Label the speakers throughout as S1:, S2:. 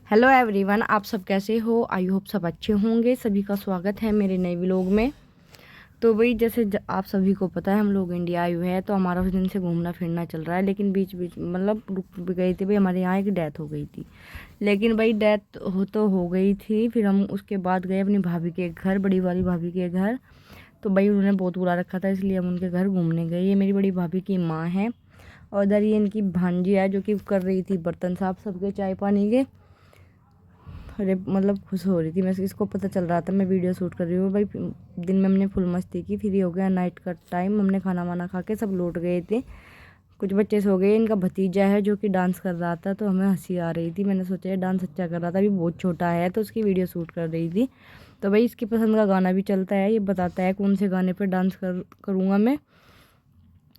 S1: Hello everyone, आप सब कैसे हो। आई होप सब अच्छे होंगे। सभी का स्वागत है मेरे नए व्लॉग में। तो भाई जैसे आप सभी को पता है हम लोग इंडिया आए हुए हैं, तो हमारा उस दिन से घूमना फिरना चल रहा है। लेकिन बीच बीच मतलब रुक भी गई थी भाई, हमारे यहाँ एक डेथ हो गई थी। लेकिन भाई डेथ हो गई थी, फिर हम उसके बाद गए अपनी भाभी के घर, बड़ी वाली भाभी के घर। तो भाई उन्होंने बहुत बुला रखा था, इसलिए हम उनके घर घूमने गए। ये मेरी बड़ी भाभी की माँ है और इधर ये इनकी भांजी है जो कि कर रही थी बर्तन साफ सबके चाय पानी के। अरे मतलब खुश हो रही थी मैं, इसको पता चल रहा था मैं वीडियो शूट कर रही हूँ भाई। दिन में हमने फुल मस्ती की, फिर ये हो गया नाइट का टाइम। हमने खाना वाना खा के सब लौट गए थे। कुछ बच्चे सो गए। इनका भतीजा है जो कि डांस कर रहा था, तो हमें हंसी आ रही थी। मैंने सोचा ये डांस अच्छा कर रहा था, अभी बहुत छोटा है, तो उसकी वीडियो शूट कर रही थी। तो भाई इसकी पसंद का गाना भी चलता है, ये बताता है कौन से गाने पर डांस करूँगा मैं।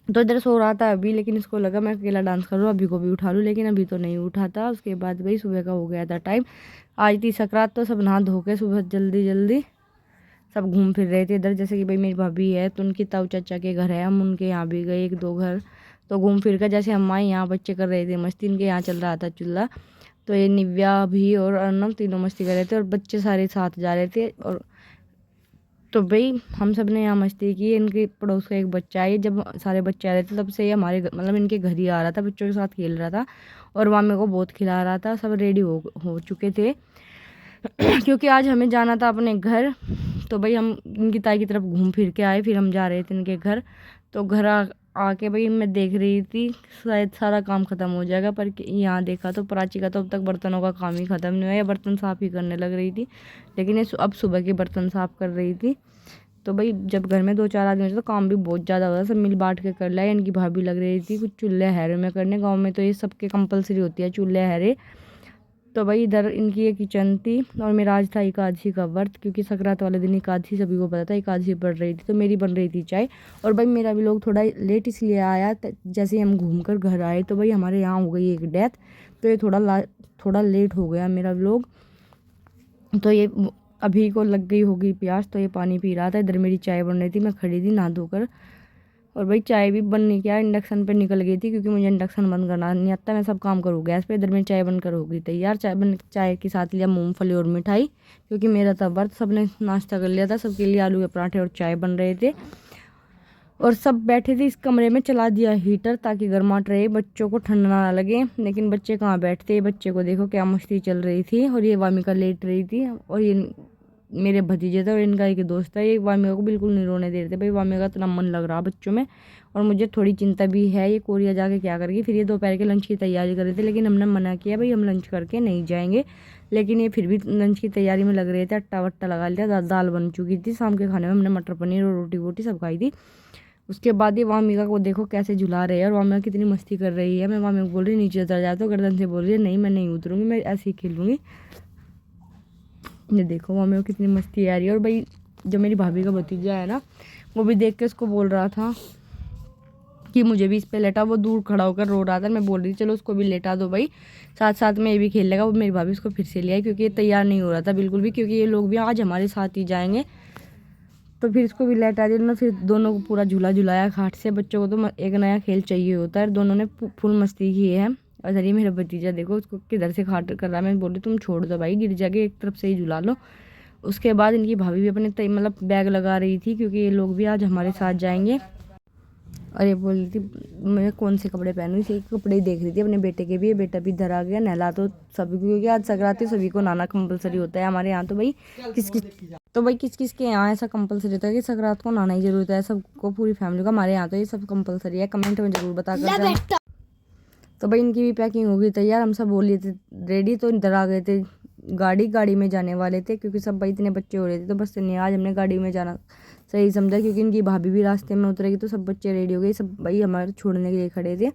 S1: तो इधर सो रहा था अभी, लेकिन इसको लगा मैं अकेला डांस कर रहा हूँ, अभी को भी उठा लूँ, लेकिन अभी तो नहीं उठा था। उसके बाद भाई सुबह का हो गया था टाइम। आज थी सकरात, तो सब नहा धो के सुबह जल्दी जल्दी सब घूम फिर रहे थे इधर। जैसे कि भाई मेरी भाभी है तो उनकी ताऊ चाचा के घर है, हम उनके यहाँ भी गए एक दो घर। तो घूम फिर कर जैसे हम आए, यहाँ बच्चे कर रहे थे मस्ती, इनके यहाँ चल रहा था चूल्हा। तो ये निव्या भी और अर्नव तीनों मस्ती कर रहे थे और बच्चे सारे साथ जा रहे थे। और तो भाई हम सब ने यहाँ मस्ती की। इनके पड़ोस का एक बच्चा है, जब सारे बच्चे आ रहे थे तब से ये हमारे मतलब इनके घर ही आ रहा था, बच्चों के साथ खेल रहा था और वहाँ मेरे को बहुत खिला रहा था। सब रेडी हो चुके थे क्योंकि आज हमें जाना था अपने घर। तो भाई हम इनकी ताई की तरफ घूम फिर के आए, फिर हम जा रहे थे इनके घर। तो घर आके भाई मैं देख रही थी शायद सारा काम ख़त्म हो जाएगा, पर यहाँ देखा तो प्राची का तो अब तक बर्तनों का काम ही ख़त्म नहीं हुआ, या बर्तन साफ़ ही करने लग रही थी। लेकिन ये अब सुबह के बर्तन साफ़ कर रही थी। तो भाई जब घर में दो चार आदमी होते तो काम भी बहुत ज़्यादा होता है, सब मिल बांट के कर लिया। इनकी भाभी लग रही थी कुछ चूल्हे हैरे में करने, गाँव में तो ये सबके कंपलसरी होती है चूल्हे हैरे। तो भाई इधर इनकी ये किचन थी और मेरा आज था एकादशी का व्रत, क्योंकि संक्रांत वाले दिन एकादशी सभी को पता था, एकादशी पड़ रही थी। तो मेरी बन रही थी चाय। और भाई मेरा भी लोग थोड़ा लेट इसलिए आया, जैसे ही हम घूम कर घर आए तो भाई हमारे यहाँ हो गई एक डेथ। तो ये थोड़ा लेट हो गया मेरा व्लॉग। तो ये अभी को लग गई होगी प्यास, तो ये पानी पी रहा था। इधर मेरी चाय बन रही थी, मैं खड़ी थी नहा धोकर। और भाई चाय भी बनने क्या इंडक्शन पे निकल गई थी, क्योंकि मुझे इंडक्शन बंद करना नहीं आता, मैं सब काम करूँ गैस पे। इधर में चाय बनकर हो गई तैयार। चाय के साथ लिया मूंगफली और मिठाई, क्योंकि मेरा था व्रत। सबने नाश्ता कर लिया था, सबके लिए आलू के पराठे और चाय बन रहे थे। और सब बैठे थे इस कमरे में, चला दिया हीटर ताकि गर्माहट रहे, बच्चों को ठंडा ना लगे। लेकिन बच्चे कहाँ बैठते, बच्चे को देखो क्या मस्ती चल रही थी। और ये वामिका लेट रही थी, और ये मेरे भतीजे थे और इनका एक दोस्त था, ये वामिका को बिल्कुल नहीं रोने दे रहे थे। भाई वामिका का इतना मन लग रहा बच्चों में, और मुझे थोड़ी चिंता भी है ये कोरिया जाके क्या करेगी। फिर ये दोपहर के लंच की तैयारी कर रहे थे, लेकिन हमने मना किया भाई हम लंच करके नहीं जाएंगे। लेकिन ये फिर भी लंच की तैयारी में लग रहे थे। अट्टा वट्टा लगा लिया, दाल बन चुकी थी। शाम के खाने में हमने मटर पनीर और रोटी वोटी सब खाई थी। उसके बाद ये वामिका को देखो कैसे झुला रहे हैं, और वामिका कितनी मस्ती कर रही है। मैं वामिका को बोल रही नीचे उतर जाए, तो गर्दन से बोल रही है नहीं मैं नहीं उतरूँगी, मैं ऐसे ही खेलूँगी। ये देखो वामिका को कितनी मस्ती आ रही है। और भाई जो मेरी भाभी का भतीजा है ना, वो भी देख के उसको बोल रहा था कि मुझे भी इस पे लेटा। वो दूर खड़ा होकर रो रहा था, मैं बोल रही थी चलो उसको भी लेटा दो भाई, साथ साथ में ये भी खेल लेगा। वो मेरी भाभी उसको फिर से ले आई, क्योंकि ये तैयार नहीं हो रहा था बिल्कुल भी, क्योंकि ये लोग भी आज हमारे साथ ही जाएंगे। तो फिर इसको भी लेटा दिया ना, फिर दोनों को पूरा झूला झुलाया खाट से। बच्चों को तो एक नया खेल चाहिए होता है। दोनों ने फुल मस्ती की है। और इधर ये मेरा भतीजा देखो उसको किधर से खाट कर रहा है। मैं बोल रही तुम छोड़ दो भाई, गिर जाके एक तरफ से ही झुला लो। उसके बाद इनकी भाभी भी अपने मतलब बैग लगा रही थी, क्योंकि ये लोग भी आज हमारे साथ जाएंगे। और ये बोल रही थी मैं कौन से कपड़े पहनूं, इसी कपड़े ही देख रही थी अपने बेटे के भी। ये बेटा भी इधर आ गया, नहला तो सभी को, क्योंकि आज संक्रांति सभी को नहाना कंपलसरी होता है हमारे यहाँ। किस किस के यहाँ ऐसा कंपलसरी होता है कि संक्रांत को नहाना ही जरूरी होता है सबको, पूरी फैमिली को। हमारे यहाँ तो ये सब कंपलसरी है, कमेंट में जरूर बता कर। तो भाई इनकी भी पैकिंग हो गई तैयार, हम सब हो लिए थे रेडी। तो इधर आ गए थे, गाड़ी में जाने वाले थे, क्योंकि सब भाई इतने बच्चे हो रहे थे। तो बस नहीं, आज हमने गाड़ी में जाना सही समझा, क्योंकि इनकी भाभी भी रास्ते में उतरेगी। तो सब बच्चे रेडी हो गए, सब भाई हमारे छोड़ने के लिए खड़े थे।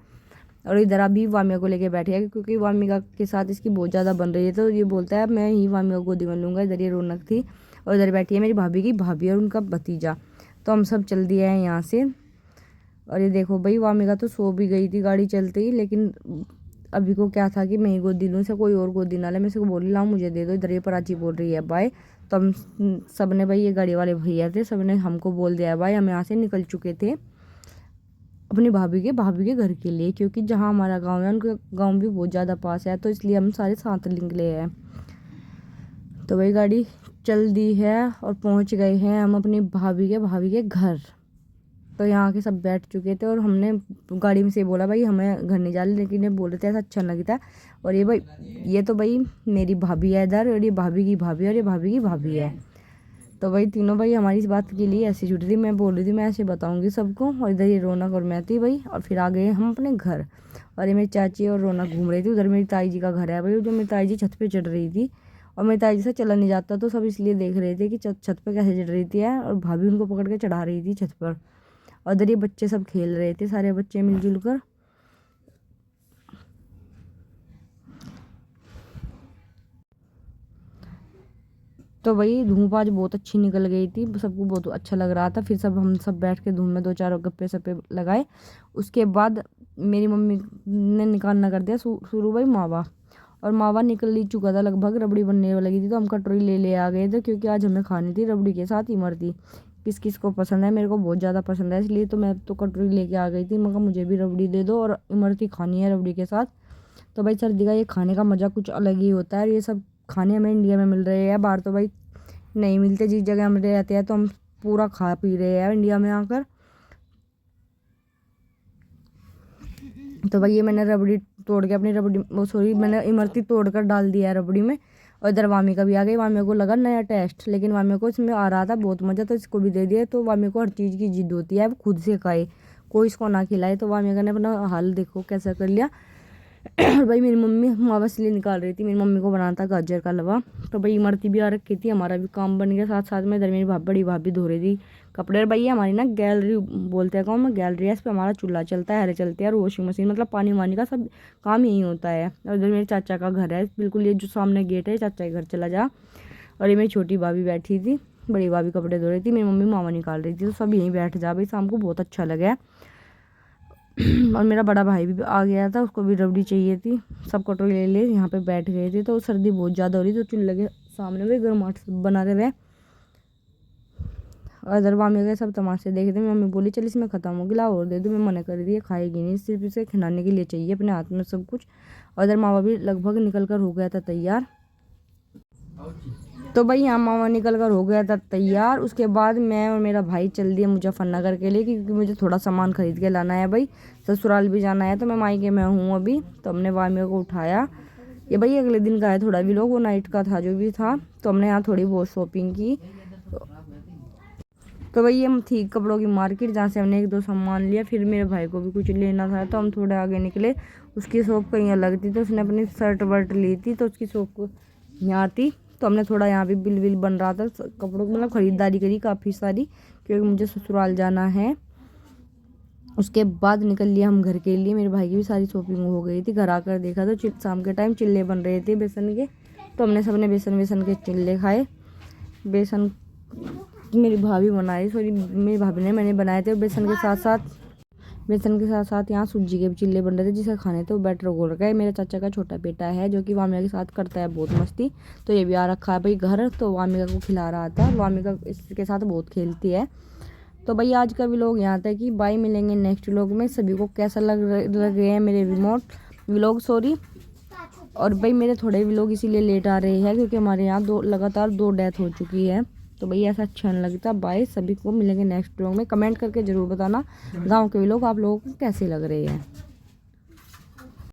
S1: और इधर अभी वामिका को लेके बैठे हैं, क्योंकि वामिका के साथ इसकी बहुत ज़्यादा बन रही है। तो ये बोलता है मैं ही वामिका को गोदी में लूँगा। इधर ये रौनक थी, और इधर बैठी है मेरी भाभी की भाभी और उनका भतीजा। तो हम सब चल दिए हैं यहाँ से। और ये देखो भाई वामिका तो सो भी गई थी गाड़ी चलते ही, लेकिन अभी को क्या था कि मैं ही गोदी लूँ, से कोई और गोदी ना ले। मैं इसको बोली लाओ मुझे दे दो। इधर ये प्राची बोल रही है बाय। तो हम सब ने भाई, ये गाड़ी वाले भैया थे, सब ने हमको बोल दिया बाय। हम यहाँ से निकल चुके थे अपनी भाभी के घर के लिए, क्योंकि जहाँ हमारा गांव है उनका गांव भी बहुत ज़्यादा पास है, तो इसलिए हम सारे साथ निकले हैं। तो वही गाड़ी चल दी है और पहुंच गए हैं हम अपनी भाभी के घर। तो यहाँ के सब बैठ चुके थे और हमने गाड़ी में से बोला भाई हमें घर नहीं जाने, लेकिन ये बोल रहे थे ऐसा अच्छा नहीं लगता। और ये भाई ये तो भाई मेरी भाभी है इधर, और ये भाभी की भाभी और ये भाभी की भाभी है। तो भाई तीनों भाई हमारी इस बात के लिए ऐसी जुट रही, मैं बोल रही थी मैं ऐसे बताऊंगी सबको, और इधर ये रौनक और मैं थी भाई। और फिर आ गए हम अपने घर, और ये मेरी चाची और रौनक घूम रही थी। उधर मेरी ताई जी का घर है भाई, जो मेरी ताई जी छत पे चढ़ रही थी, और मेरी ताई जी से चला नहीं जाता, तो सब इसलिए देख रहे थे कि छत पे कैसे चढ़ रही थी है, और भाभी उनको पकड़ के चढ़ा रही थी छत पर। और इधर ये बच्चे सब खेल रहे थे, सारे बच्चे मिलजुल कर। तो वही धूप आज बहुत अच्छी निकल गई थी, सबको बहुत अच्छा लग रहा था। फिर हम सब बैठ के धूप में 2-4 गप्पे सप्पे लगाए। उसके बाद मेरी मम्मी ने निकालना कर दिया शुरू भाई मावा, और मावा निकल ही चुका था लगभग, रबड़ी बनने लगी थी। तो हम कटोरी ले आ गए थे, क्योंकि आज हमें खानी थी रबड़ी के साथ इमरती। किस किस को पसंद है, मेरे को बहुत ज़्यादा पसंद है, इसलिए तो मैं तो कटोरी लेके आ गई थी। मगर मुझे भी रबड़ी दे दो, और इमरती खानी है रबड़ी के साथ। तो भाई सर्दी का ये खाने का मज़ा कुछ अलग ही होता है। ये सब खाने हमें इंडिया में मिल रहे हैं, बाहर तो भाई नहीं मिलते। जिस जगह हम रहते हैं तो हम पूरा खा पी रहे हैं इंडिया में आकर। तो भाई ये मैंने रबड़ी तोड़ के अपनी मैंने इमरती तोड़ कर डाल दिया है रबड़ी में। और इधर वामी का भी आ गई। वामी को लगा नया टेस्ट, लेकिन वामी को इसमें आ रहा था बहुत मज़ा, तो इसको भी दे दिया। तो वामी को हर चीज़ की जिद होती है, वो खुद से खाए, कोई इसको ना खिलाए। तो वामी का ने अपना हाल देखो कैसा कर लिया। और भाई मेरी मम्मी मावा इसलिए निकाल रही थी, मेरी मम्मी को बनाना था गाजर का हलवा। तो भाई इमरती भी आ रखी थी, हमारा भी काम बन गया। साथ साथ में इधर मेरी बड़ी भाभी धो रही थी कपड़े। और भाई हमारी ना गैलरी बोलते हैं गाँव में, गैलरी है, इस पर हमारा चूल्हा चलता है, हरे चलते हैं, और वॉशिंग मशीन, मतलब पानी वानी का सब काम यही होता है। और इधर मेरे चाचा का घर है, बिल्कुल ये जो सामने गेट है, चाचा के घर चला जा। और ये मेरी छोटी भाभी बैठी थी, बड़ी भाभी कपड़े धो रही थी, मेरी मम्मी मावा निकाल रही थी। तो सब यहीं बैठ जा भाई, शाम को बहुत अच्छा लगा। और मेरा बड़ा भाई भी आ गया था, उसको भी रबड़ी चाहिए थी। सब कटोरी ले यहाँ पे बैठ गए थे। तो सर्दी बहुत ज़्यादा हो रही, तो चूल्हे के सामने भी गर्माहट बना रहे हुए। और इधर वामी गए सब तमाशे देखे थे। मम्मी बोली चल इसमें ख़त्म हो गिला और दे दो, मैं मना कर दी, खाएगी नहीं, सिर्फ इसे खिलाने के लिए चाहिए, अपने हाथ में सब कुछ। और इधर मावा भी लगभग निकल कर हो गया था तैयार। तो भाई यहाँ मामा निकल कर हो गया था तैयार। उसके बाद मैं और मेरा भाई चल दिए मुजफ्फरनगर के लिए, क्योंकि मुझे थोड़ा सामान खरीद के लाना है भाई, ससुराल भी जाना है। तो मैं मायके में हूँ अभी। तो हमने वामिया को उठाया, ये भाई अगले दिन का है थोड़ा भी लोग, वो नाइट का था जो भी था। तो हमने यहाँ थोड़ी बहुत शॉपिंग की। तो भाई हम थी कपड़ों की मार्केट, जहाँ से हमने 1-2 सामान लिया। फिर मेरे भाई को भी कुछ लेना था, तो हम थोड़े आगे निकले। उसकी शॉप कहीं अलग थी, तो उसने अपनी शर्ट वर्ट ली थी, तो उसकी शॉप यहाँ थी। तो हमने थोड़ा यहाँ भी बिल विल बन रहा था कपड़ों की, मतलब ख़रीदारी करी काफ़ी सारी, क्योंकि मुझे ससुराल जाना है। उसके बाद निकल लिया हम घर के लिए। मेरे भाई की भी सारी शॉपिंग हो गई थी। घर आकर देखा तो शाम के टाइम चिल्ले बन रहे थे बेसन के। तो हमने सबने बेसन के चिल्ले खाए। बेसन मेरी भाभी बनाई, सॉरी मेरी भाभी ने, मैंने बनाए थे। बेसन के साथ साथ यहाँ सूजी के भी चिल्ले बन रहे थे, जिसे खाने थे वो बैटर घोल रखा है। मेरे चाचा का छोटा बेटा है, जो कि वामिका के साथ करता है बहुत मस्ती। तो ये भी आ रखा है भाई घर, तो वामिका को खिला रहा था। वामिका इसके साथ बहुत खेलती है। तो भाई आज का व्लॉग यहाँ तक ही, बाय, मिलेंगे नेक्स्ट व्लॉग में। सभी को कैसा लग रहे हैं मेरे व्लॉग सॉरी। और भाई मेरे थोड़े व्लॉग इसीलिए लेट आ रहे हैं, क्योंकि हमारे यहाँ लगातार 2 डेथ हो चुकी है। तो भाई ऐसा अच्छा नहीं लगता। बाय, सभी को मिलेंगे नेक्स्ट व्लॉग में। कमेंट करके ज़रूर बताना गांव के व्लॉग आप लोगों को कैसे लग रहे हैं।